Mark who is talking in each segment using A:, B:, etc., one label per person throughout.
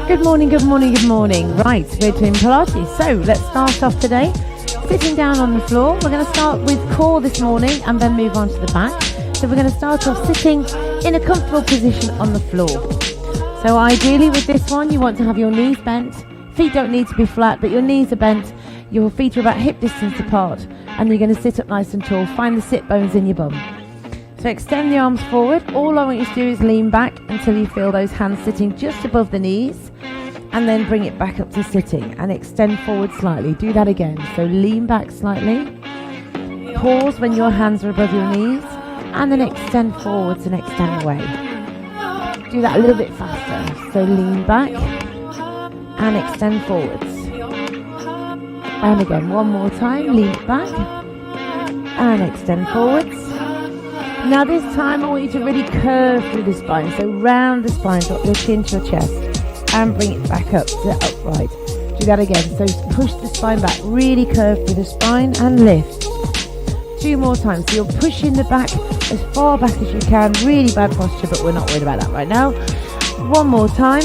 A: Good morning, good morning, good morning. Right, we're doing Pilates. So let's start off today sitting down on the floor. We're going to start with core this morning and then move on to the back. So we're going to start off sitting in a comfortable position on the floor. So ideally with this one, you want to have your knees bent. Feet don't need to be flat, but your knees are bent. Your feet are about hip distance apart. And you're going to sit up nice and tall. Find the sit bones in your bum. So extend the arms forward. All I want you to do is lean back until you feel those hands sitting just above the knees. And then bring it back up to sitting and extend forward slightly. Do that again. So lean back slightly. Pause when your hands are above your knees. And then extend forwards and extend away. Do that a little bit faster. So lean back and extend forwards. And again, one more time. Lean back and extend forwards. Now this time I want you to really curve through the spine. So round the spine, drop your chin to your chest. And bring it back up to upright. Do that again. So push the spine back. Really curve through the spine and lift. 2 more times. So you're pushing the back as far back as you can. Really bad posture, but we're not worried about that right now. 1 more time.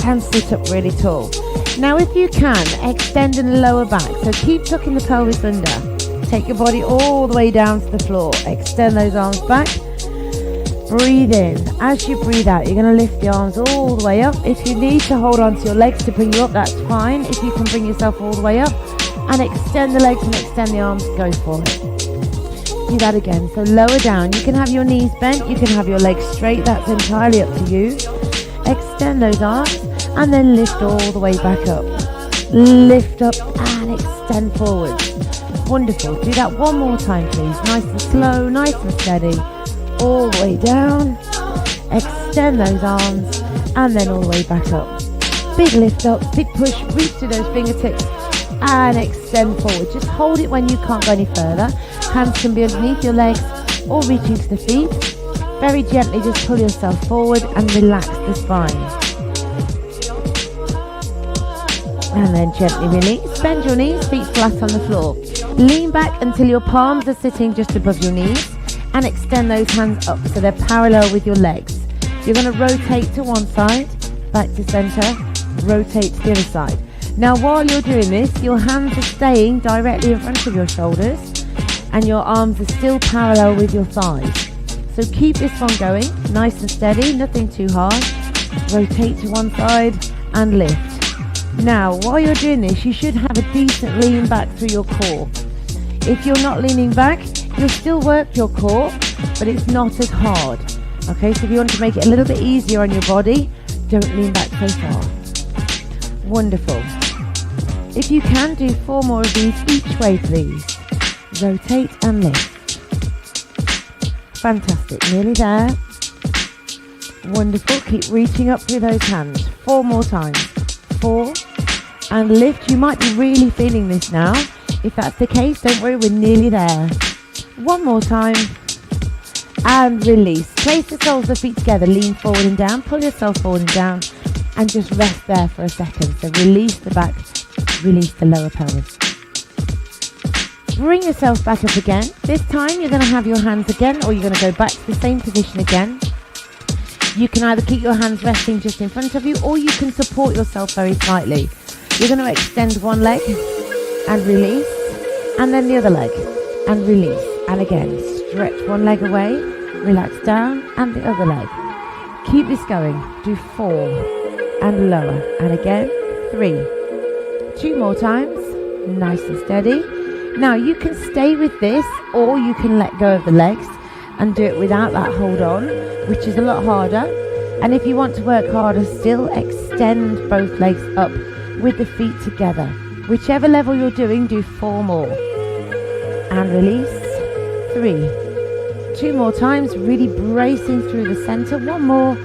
A: And sit up really tall. Now if you can, extend in the lower back. So keep tucking the pelvis under. Take your body all the way down to the floor. Extend those arms back. Breathe in. As you breathe out, you're going to lift the arms all the way up. If you need to hold on to your legs to bring you up, that's fine. If you can bring yourself all the way up and extend the legs and extend the arms, go for it. Do that again. So lower down. You can have your knees bent. You can have your legs straight. That's entirely up to you. Extend those arms and then lift all the way back up. Lift up and extend forward. Wonderful. Do that one more time, please. Nice and slow, nice and steady. All the way down, extend those arms, and then all the way back up. Big lift up, big push, reach to those fingertips, and extend forward. Just hold it when you can't go any further. Hands can be underneath your legs or reaching to the feet. Very gently just pull yourself forward and relax the spine. And then gently release. Bend your knees, feet flat on the floor. Lean back until your palms are sitting just above your knees. And extend those hands up so they're parallel with your legs. You're going to rotate to one side, back to center, rotate to the other side. Now while you're doing this, your hands are staying directly in front of your shoulders and your arms are still parallel with your thighs. So keep this one going, nice and steady, nothing too hard. Rotate to one side and lift. Now while you're doing this, you should have a decent lean back through your core. If you're not leaning back, you'll still work your core, but it's not as hard. Okay, so if you want to make it a little bit easier on your body, don't lean back so far. Wonderful. If you can, do 4 more of these each way, please. Rotate and lift. Fantastic, nearly there. Wonderful, keep reaching up through those hands. 4 more times. 4, and lift. You might be really feeling this now. If that's the case, don't worry, we're nearly there. 1 more time, and release. Place the soles of the feet together, lean forward and down, pull yourself forward and down, and just rest there for a second. So release the back, release the lower pelvis. Bring yourself back up again. This time you're going to have your hands again, or you're going to go back to the same position again. You can either keep your hands resting just in front of you, or you can support yourself very slightly. You're going to extend one leg and release, and then the other leg and release. And again, stretch one leg away, relax down, and the other leg. Keep this going. Do 4 and lower. And again, 3. 2 more times. Nice and steady. Now you can stay with this, or you can let go of the legs and do it without that hold on, which is a lot harder. And if you want to work harder still, extend both legs up with the feet together. Whichever level you're doing, do 4 more. And release. 3. 2 more times, really bracing through the center. 1 more.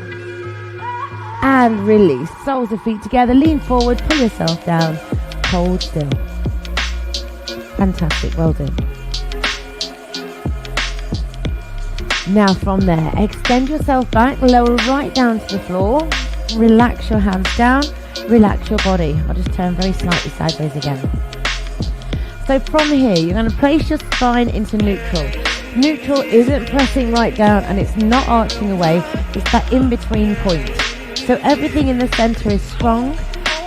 A: And release. Soles of feet together, lean forward, pull yourself down, hold still. Fantastic, well done. Now from there, extend yourself back, lower right down to the floor, relax your hands down, relax your body. I'll just turn very slightly sideways again. So from here, you're going to place your spine into neutral. Neutral isn't pressing right down and it's not arching away, it's that in-between point. So everything in the center is strong,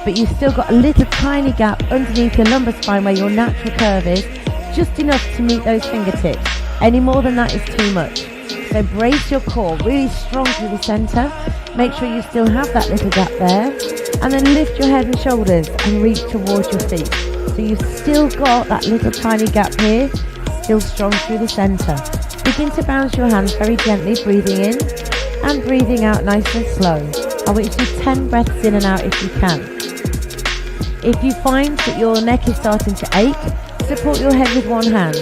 A: but you've still got a little tiny gap underneath your lumbar spine where your natural curve is, just enough to meet those fingertips. Any more than that is too much. So brace your core really strong through the center. Make sure you still have that little gap there. And then lift your head and shoulders and reach towards your feet. So you've still got that little tiny gap here, still strong through the center. Begin to bounce your hands very gently, breathing in and breathing out nice and slow. I want you to do 10 breaths in and out if you can. If you find that your neck is starting to ache, support your head with one hand.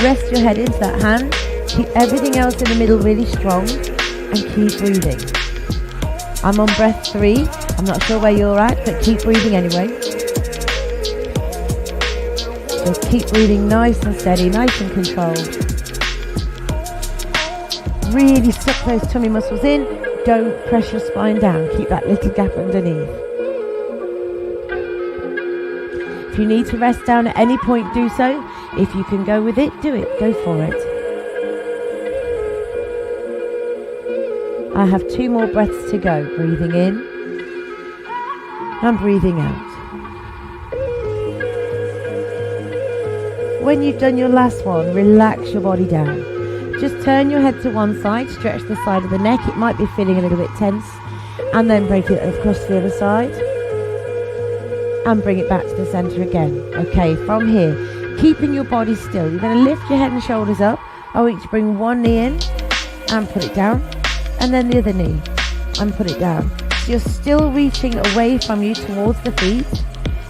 A: Rest your head into that hand. Keep everything else in the middle really strong and keep breathing. I'm on breath 3. I'm not sure where you're at, but keep breathing anyway. Just keep breathing nice and steady, nice and controlled. Really suck those tummy muscles in. Don't press your spine down. Keep that little gap underneath. If you need to rest down at any point, do so. If you can go with it, do it. Go for it. I have 2 more breaths to go. Breathing in and breathing out. When you've done your last one, relax your body down. Just turn your head to one side, stretch the side of the neck. It might be feeling a little bit tense. And then break it across to the other side. And bring it back to the center again. Okay, from here, keeping your body still. You're going to lift your head and shoulders up. I want you to bring one knee in and put it down. And then the other knee and put it down. So you're still reaching away from you towards the feet.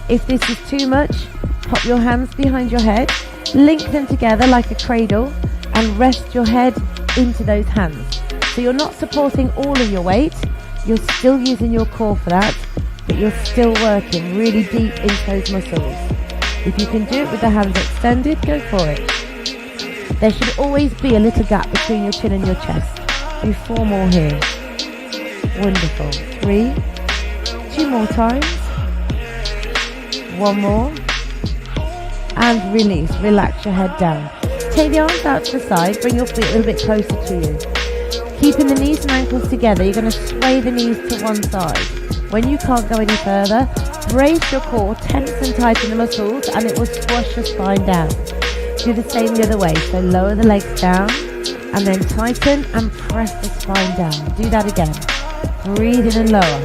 A: If this is too much, pop your hands behind your head, link them together like a cradle, and rest your head into those hands. So you're not supporting all of your weight, you're still using your core for that, but you're still working really deep into those muscles. If you can do it with the hands extended, go for it. There should always be a little gap between your chin and your chest. Do 4 more here. Wonderful. 3. 2 more times. 1 more. And release. Relax your head down. Take the arms out to the side. Bring your feet a little bit closer to you. Keeping the knees and ankles together, you're going to sway the knees to one side. When you can't go any further, brace your core, tense and tighten the muscles, and it will squash your spine down. Do the same the other way. So lower the legs down, and then tighten and press the spine down. Do that again. Breathe in and lower.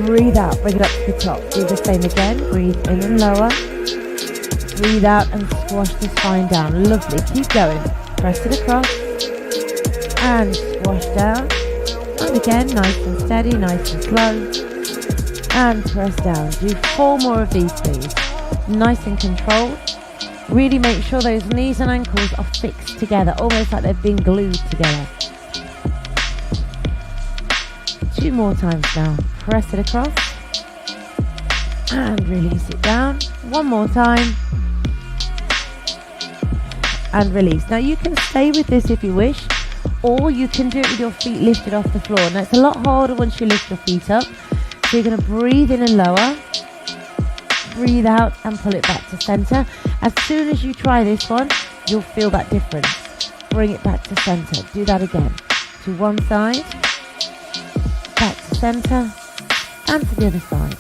A: Breathe out, bring it up to the top. Do the same again. Breathe in and lower. Breathe out and squash the spine down. Lovely. Keep going. Press it across. And squash down. And again, nice and steady, nice and slow. And press down. Do 4 more of these, please. Nice and controlled. Really make sure those knees and ankles are fixed together, almost like they've been glued together. 2 more times now. Press it across. And release it down. 1 more time. And release. Now you can stay with this if you wish, or you can do it with your feet lifted off the floor. Now it's a lot harder once you lift your feet up. So you're going to breathe in and lower. Breathe out and pull it back to center. As soon as you try this one, you'll feel that difference. Bring it back to center. Do that again. To one side, back to center, and to the other side.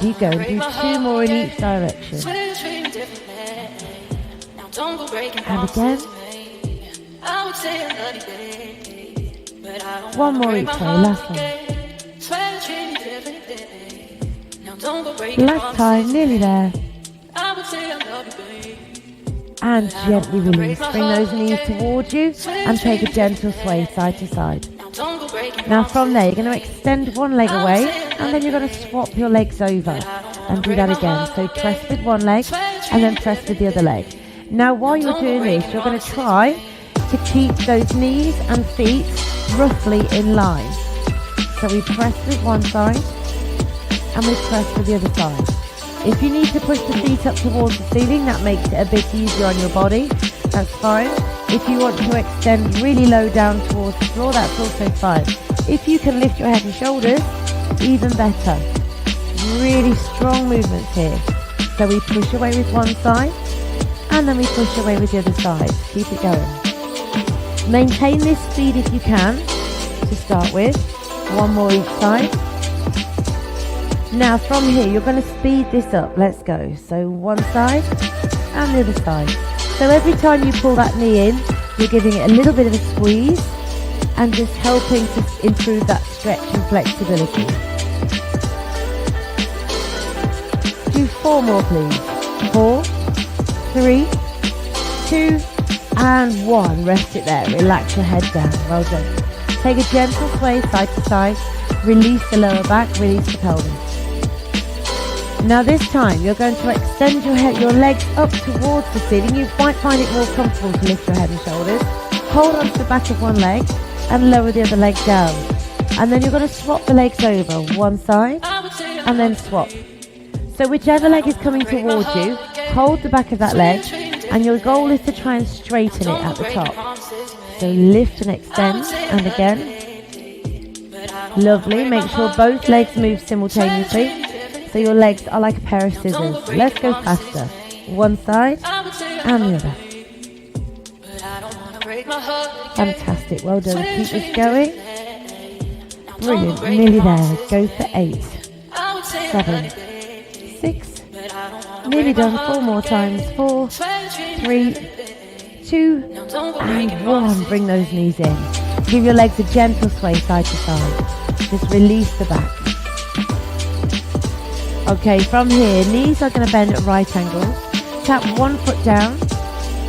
A: Keep going. Do 2 more in each direction. And again. 1 more each way. Last one. Last time, nearly there. And gently release. Bring those knees towards you and take a gentle sway side to side. Now from there, you're going to extend one leg away, and then you're going to swap your legs over and do that again. So press with one leg and then press with the other leg. Now while you're doing this, you're going to try to keep those knees and feet roughly in line. So we press with one side and we press with the other side. If you need to push the feet up towards the ceiling, that makes it a bit easier on your body. That's fine. If you want to extend really low down towards the floor, that's also fine. If you can lift your head and shoulders, even better. Really strong movements here. So we push away with one side, and then we push away with the other side. Keep it going. Maintain this speed if you can to start with. One more each side. Now from here you're going to speed this up. Let's go. So one side and the other side. So every time you pull that knee in, you're giving it a little bit of a squeeze and just helping to improve that stretch and flexibility. Do 4 more please. 4, 3, 2 and 1. Rest it there. Relax your head down. Well done. Take a gentle sway side to side. Release the lower back. Release the pelvis. Now this time you're going to extend your legs up towards the ceiling. You might find it more comfortable to lift your head and shoulders. Hold on to the back of one leg and lower the other leg down. And then you're going to swap the legs over. One side and then swap. So whichever leg is coming towards you, hold the back of that leg, and your goal is to try and straighten it at the top. So lift and extend, and again. Lovely. Make sure both legs move simultaneously. So your legs are like a pair of scissors. Let's go faster. One side and the other. Fantastic. Well done. Keep this going. Brilliant. Nearly there. Go for 8, 7, 6. Nearly done. 4 more times. 4, 3, 2 and 1. Bring those knees in. Give your legs a gentle sway side to side. Just release the back. Okay, from here, knees are going to bend at right angles. Tap one foot down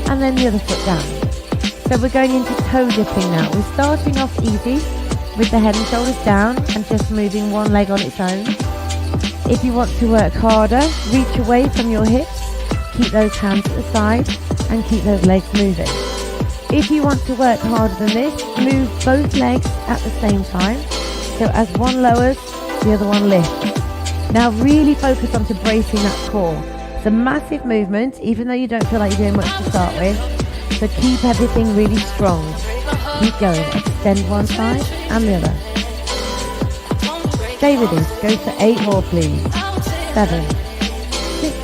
A: and then the other foot down. So we're going into toe dipping now. We're starting off easy with the head and shoulders down and just moving one leg on its own. If you want to work harder, reach away from your hips, keep those hands at the side and keep those legs moving. If you want to work harder than this, move both legs at the same time. So as one lowers, the other one lifts. Now really focus on bracing that core. It's a massive movement, even though you don't feel like you're doing much to start with. So keep everything really strong. Keep going. Extend one side and the other. Stay with this. Go for 8 more please. 7, 6,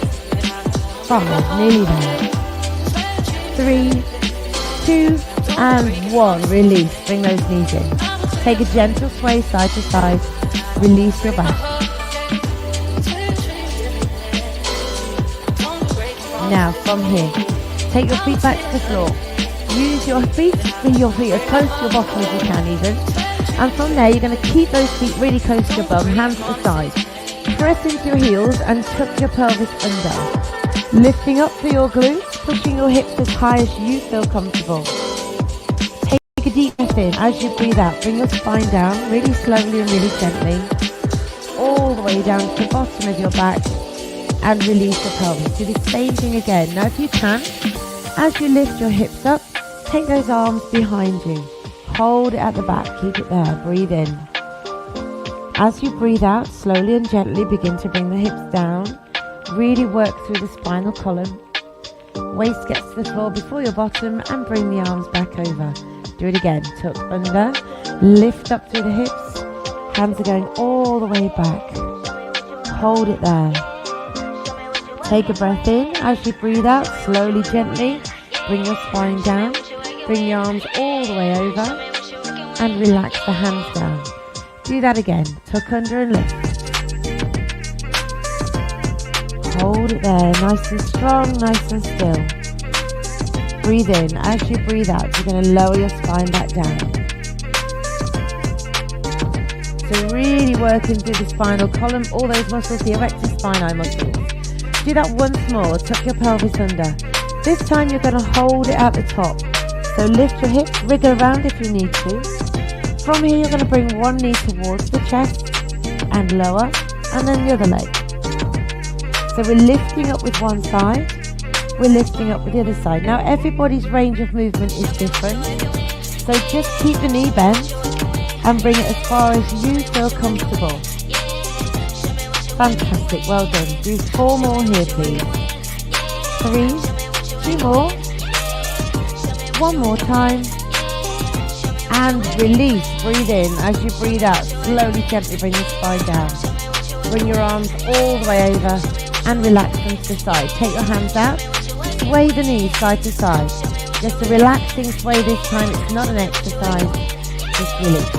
A: 5. Nearly there. 3, 2 and 1. Release. Bring those knees in. Take a gentle sway side to side. Release your back. Now from here, take your feet back to the floor. Use your feet, bring your feet as close to your bottom as you can even. And from there, you're going to keep those feet really close to your bum, hands at the side. Press into your heels and tuck your pelvis under. Lifting up through your glutes, pushing your hips as high as you feel comfortable. Take a deep breath in. As you breathe out, bring your spine down really slowly and really gently. All the way down to the bottom of your back. And release your pelvis. Do the same thing again. Now if you can, as you lift your hips up, take those arms behind you. Hold it at the back. Keep it there. Breathe in. As you breathe out, slowly and gently begin to bring the hips down. Really work through the spinal column. Waist gets to the floor before your bottom and bring the arms back over. Do it again. Tuck under. Lift up through the hips. Hands are going all the way back. Hold it there. Take a breath in. As you breathe out, slowly, gently, bring your spine down. Bring your arms all the way over and relax the hands down. Do that again. Tuck under and lift. Hold it there, nice and strong, nice and still. Breathe in. As you breathe out, you're going to lower your spine back down. So really working through the spinal column, all those muscles, the erector spinae muscles. Do that once more. Tuck your pelvis under. This time you're going to hold it at the top. So lift your hips, wriggle around if you need to. From here you're going to bring one knee towards the chest and lower, and then the other leg. So we're lifting up with one side, we're lifting up with the other side. Now everybody's range of movement is different. So just keep the knee bent and bring it as far as you feel comfortable. Fantastic, well done. Do 4 more here please. 3, 2 more. 1 more time. And release, breathe in. As you breathe out, slowly, gently bring your spine down. Bring your arms all the way over and relax them to the side. Take your hands out, sway the knees side to side. Just a relaxing sway this time. It's not an exercise. Just release.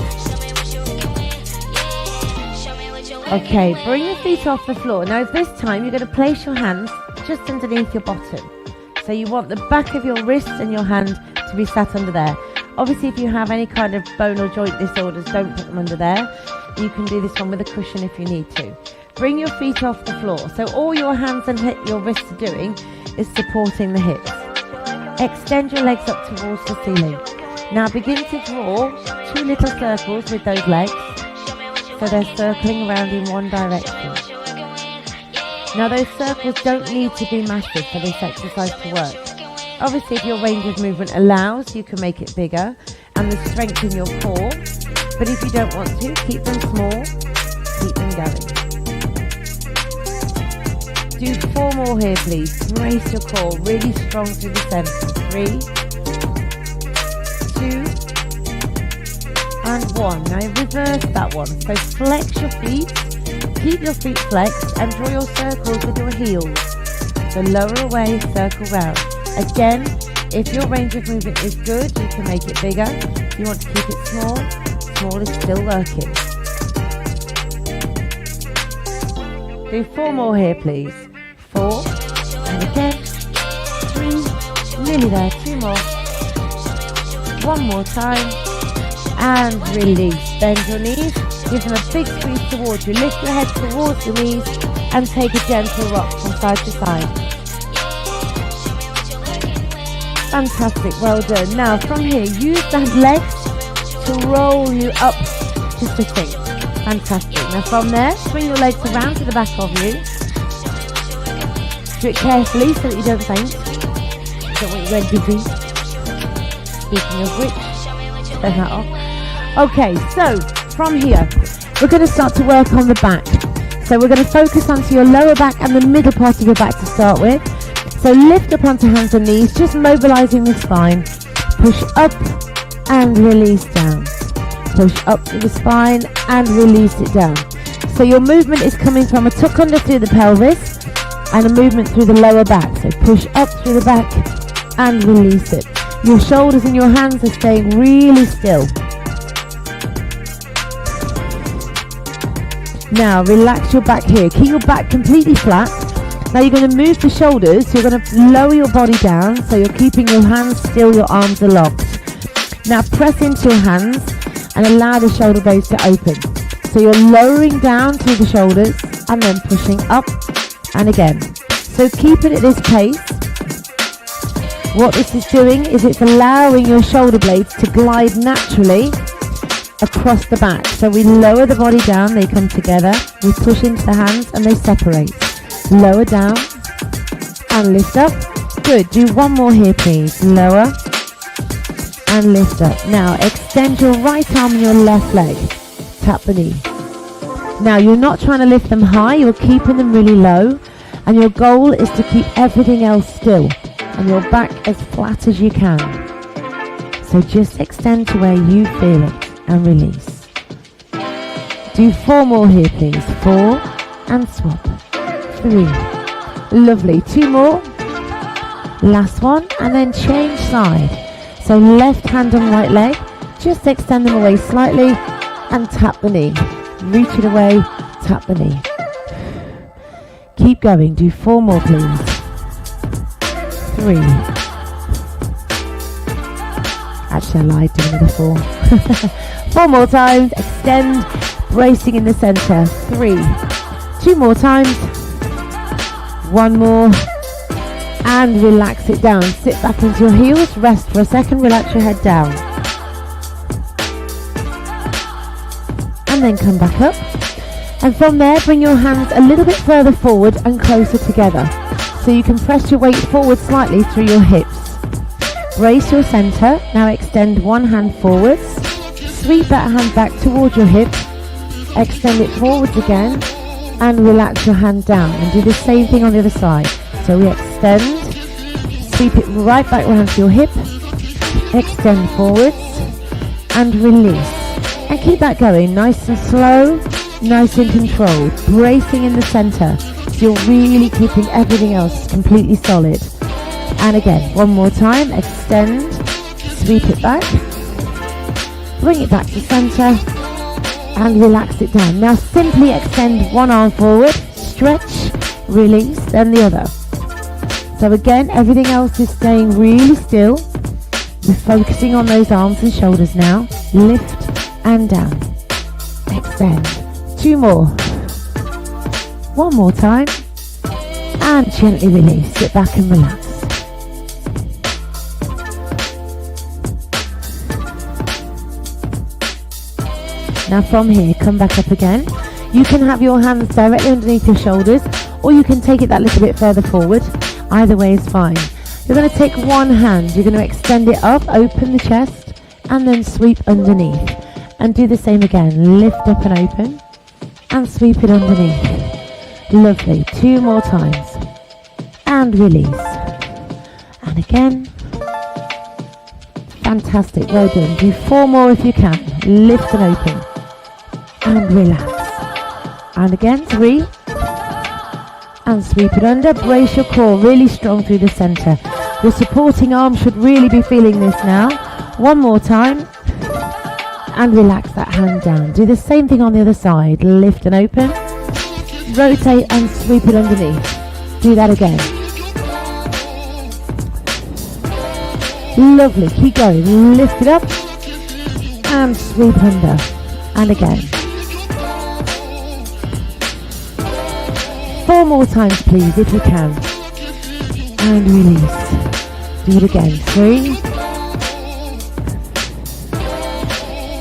A: Okay, bring your feet off the floor. Now this time you're going to place your hands just underneath your bottom. So you want the back of your wrist and your hand to be sat under there. Obviously, if you have any kind of bone or joint disorders, don't put them under there. You can do this one with a cushion if you need to. Bring your feet off the floor. So all your hands and your wrists are doing is supporting the hips. Extend your legs up towards the ceiling. Now begin to draw 2 little circles with those legs. So they're circling around in one direction. Now those circles don't need to be massive for this exercise to work. Obviously, if your range of movement allows, you can make it bigger and the strength in your core. But if you don't want to, keep them small, keep them going. Do 4 more here, please. Brace your core really strong through the center. 3, 2, and 1. Now reverse that one. So flex your feet, keep your feet flexed, and draw your circles with your heels. So lower away, circle round. Again, if your range of movement is good, you can make it bigger. If you want to keep it small, small is still working. Do 4 more here, please. 4, and again, 3, nearly there, 2 more. 1 more time, and release. Bend your knees, give them a big squeeze towards you. Lift your head towards your knees, and take a gentle rock from side to side. Fantastic, well done. Now from here, use those legs to roll you up to sitting. Fantastic. Now from there, swing your legs around to the back of you. Do it carefully so that you don't faint. Don't want you going dizzy. Speaking of which, turn that off. Okay, so from here, we're going to start to work on the back. So we're going to focus onto your lower back and the middle part of your back to start with. So lift up onto hands and knees, just mobilizing the spine. Push up and release down. Push up to the spine and release it down. So your movement is coming from a tuck under through the pelvis and a movement through the lower back. So push up through the back and release it. Your shoulders and your hands are staying really still. Now relax your back here. Keep your back completely flat. Now you're going to move the shoulders, so you're going to lower your body down, so you're keeping your hands still, your arms are locked. Now press into your hands and allow the shoulder blades to open. So you're lowering down through the shoulders and then pushing up and again. So keep it at this pace. What this is doing is it's allowing your shoulder blades to glide naturally across the back. So we lower the body down, they come together, we push into the hands and they separate. Lower down and lift up. Good. Do 1 more here, please. Lower and lift up. Now extend your right arm and your left leg. Tap the knee. Now you're not trying to lift them high, you're keeping them really low, and your goal is to keep everything else still and your back as flat as you can. So just extend to where you feel it and release. Do 4 more here, please. 4 and swap. 3. Lovely. 2 more. Last one. And then change side. So left hand on right leg. Just extend them away slightly and tap the knee. Reach it away. Tap the knee. Keep going. Do 4 more, please. 3. Actually, I lied. Do another 4. 4 more times. Extend. Bracing in the center. 3. 2 more times. 1 more, and relax it down. Sit back into your heels, rest for a second, relax your head down. And then come back up. And from there, bring your hands a little bit further forward and closer together. So you can press your weight forward slightly through your hips. Brace your center. Now extend 1 hand forwards. Sweep that hand back towards your hip. Extend it forwards again. And relax your hand down and do the same thing on the other side. So we extend, sweep it right back around to your hip, extend forwards and release. And keep that going, nice and slow, nice and controlled, bracing in the center. So you're really keeping everything else completely solid. And again, one more time, extend, sweep it back, bring it back to center, and relax it down. Now simply extend one arm forward, stretch, release, then the other. So again, everything else is staying really still. We're focusing on those arms and shoulders now. Lift and down. Extend. 2 more. 1 more time. And gently release. Sit back and relax. Now from here, come back up again. You can have your hands directly underneath your shoulders, or you can take it that little bit further forward. Either way is fine. You're going to take one hand, you're going to extend it up, open the chest, and then sweep underneath. And do the same again. Lift up and open, and sweep it underneath. Lovely. 2 more times. And release. And again. Fantastic. Well done. Do 4 more if you can. Lift and open. And relax. And again, 3. And sweep it under. Brace your core really strong through the center. Your supporting arm should really be feeling this now. 1 more time. And relax that hand down. Do the same thing on the other side. Lift and open. Rotate and sweep it underneath. Do that again. Lovely. Keep going. Lift it up. And sweep under. And again. 4 more times please if you can. And release. Do it again. 3.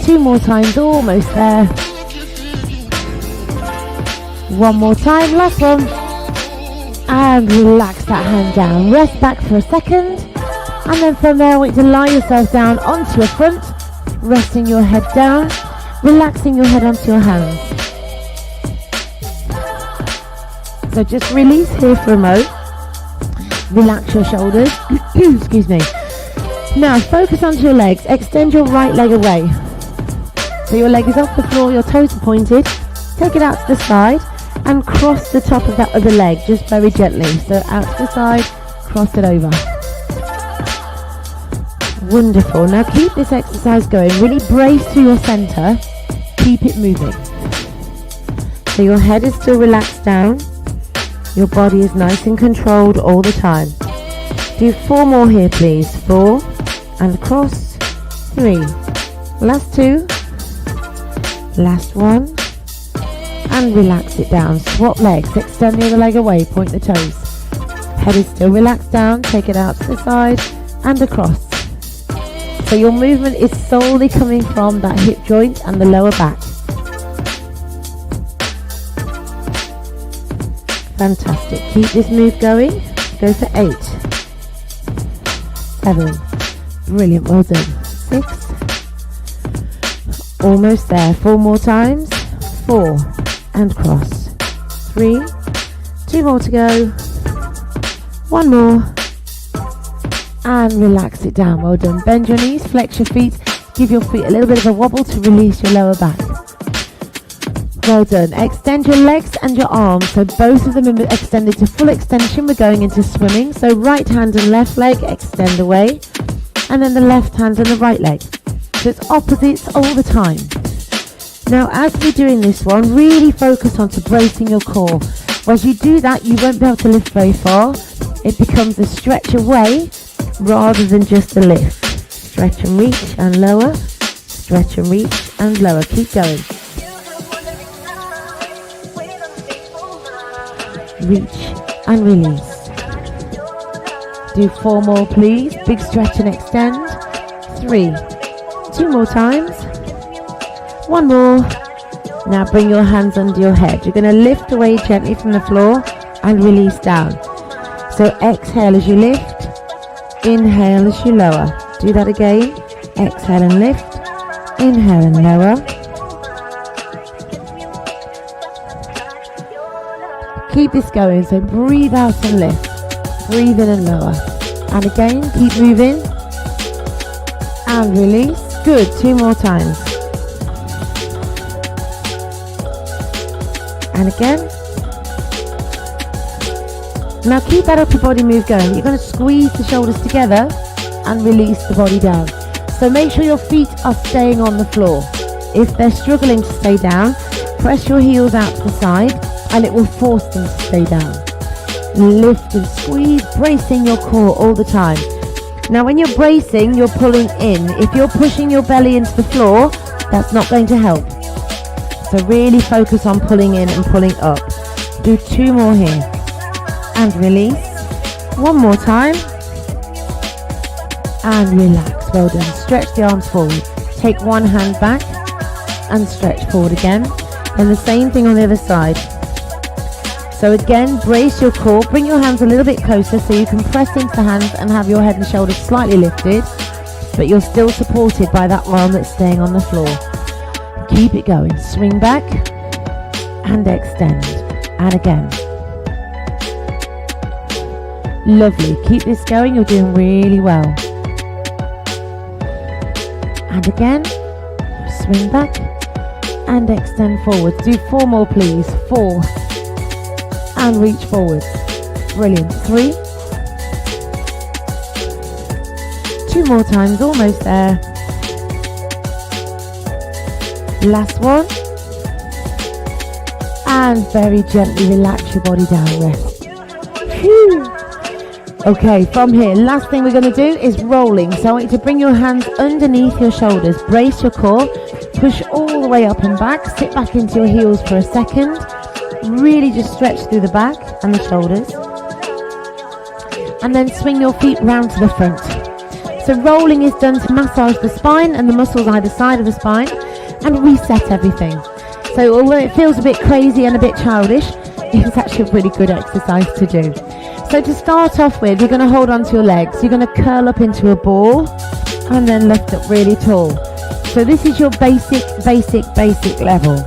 A: 2 more times. Almost there. 1 more time. Last one. And relax that hand down. Rest back for a second. And then from there I want you to lie yourself down onto your front. Resting your head down. Relaxing your head onto your hands. So just release here for a moment. Relax your shoulders. Excuse me. Now focus onto your legs. Extend your right leg away. So your leg is off the floor, your toes are pointed. Take it out to the side and cross the top of that other leg just very gently. So out to the side, cross it over. Wonderful. Now keep this exercise going. Really brace through your center. Keep it moving. So your head is still relaxed down. Your body is nice and controlled all the time. Do 4 more here please. 4 and cross. 3. Last 2. Last 1. And relax it down. Swap legs. Extend the other leg away. Point the toes. Head is still relaxed down. Take it out to the side and across. So your movement is solely coming from that hip joint and the lower back. Fantastic. Keep this move going. Go for 8. 7. Brilliant. Well done. 6. Almost there. 4 more times. 4. And cross. 3. 2 more to go. 1 more. And relax it down. Well done. Bend your knees. Flex your feet. Give your feet a little bit of a wobble to release your lower back. Well done. Extend your legs and your arms. So both of them are extended to full extension. We're going into swimming. So right hand and left leg extend away. And then the left hand and the right leg. So it's opposites all the time. Now as we're doing this one, really focus on to bracing your core. As you do that, you won't be able to lift very far. It becomes a stretch away rather than just a lift. Stretch and reach and lower. Stretch and reach and lower. Keep going. Reach and release. Do 4 more please. Big stretch and extend. 3. 2 more times. 1 more. Now bring your hands under your head. You're going to lift away gently from the floor and release down. So exhale as you lift. Inhale as you lower. Do that again. Exhale and lift. Inhale and lower. Keep this going. So breathe out and lift. Breathe in and lower. And again, keep moving. And release. Good. 2 more times. And again. Now keep that upper body move going. You're going to squeeze the shoulders together and release the body down. So make sure your feet are staying on the floor. If they're struggling to stay down, press your heels out to the side and it will force them to stay down. Lift and squeeze, bracing your core all the time. Now when you're bracing, you're pulling in. If you're pushing your belly into the floor, that's not going to help. So really focus on pulling in and pulling up. Do 2 more here. And release. 1 more time. And relax. Well done. Stretch the arms forward. Take one hand back and stretch forward again. And the same thing on the other side. So again, brace your core. Bring your hands a little bit closer so you can press into the hands and have your head and shoulders slightly lifted. But you're still supported by that arm that's staying on the floor. Keep it going. Swing back and extend. And again. Lovely. Keep this going. You're doing really well. And again. Swing back and extend forward. Do 4 more, please. 4. And reach forward. Brilliant. 3. 2 more times. Almost there. Last one. And very gently relax your body down. Rest. Phew. Okay, from here, last thing we're going to do is rolling. So I want you to bring your hands underneath your shoulders. Brace your core. Push all the way up and back. Sit back into your heels for a second. Really just stretch through the back and the shoulders. And then swing your feet round to the front. So rolling is done to massage the spine and the muscles either side of the spine and reset everything. So although it feels a bit crazy and a bit childish, it's actually a really good exercise to do. So to start off with, you're going to hold on to your legs. You're going to curl up into a ball and then lift up really tall. So this is your basic level.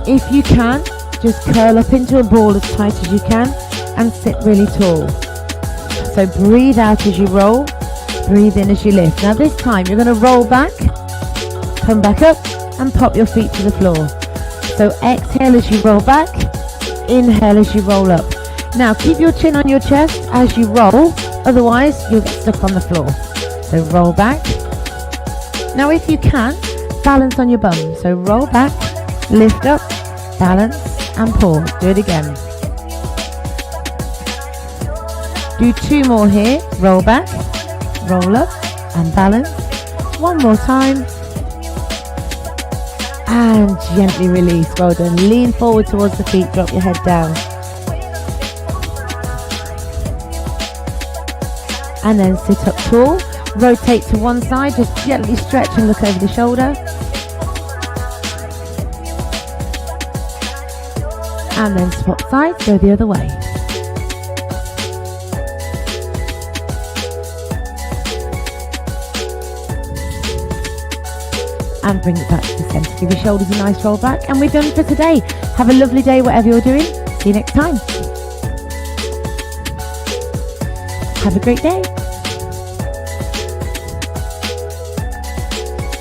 A: If you can, just curl up into a ball as tight as you can and sit really tall. So breathe out as you roll, breathe in as you lift. Now this time you're going to roll back, come back up and pop your feet to the floor. So exhale as you roll back, inhale as you roll up. Now keep your chin on your chest as you roll, otherwise you'll get stuck on the floor. So roll back. Now if you can, balance on your bum. So roll back, lift up, balance and pause. Do it again. Do 2 more here. Roll back, roll up and balance. 1 more time. And gently release. Well done. Lean forward towards the feet, drop your head down. And then sit up tall. Rotate to one side, just gently stretch and look over the shoulder. And then swap sides, go the other way. And bring it back to the centre. Give your shoulders a nice roll back. And we're done for today. Have a lovely day, whatever you're doing. See you next time. Have a great day.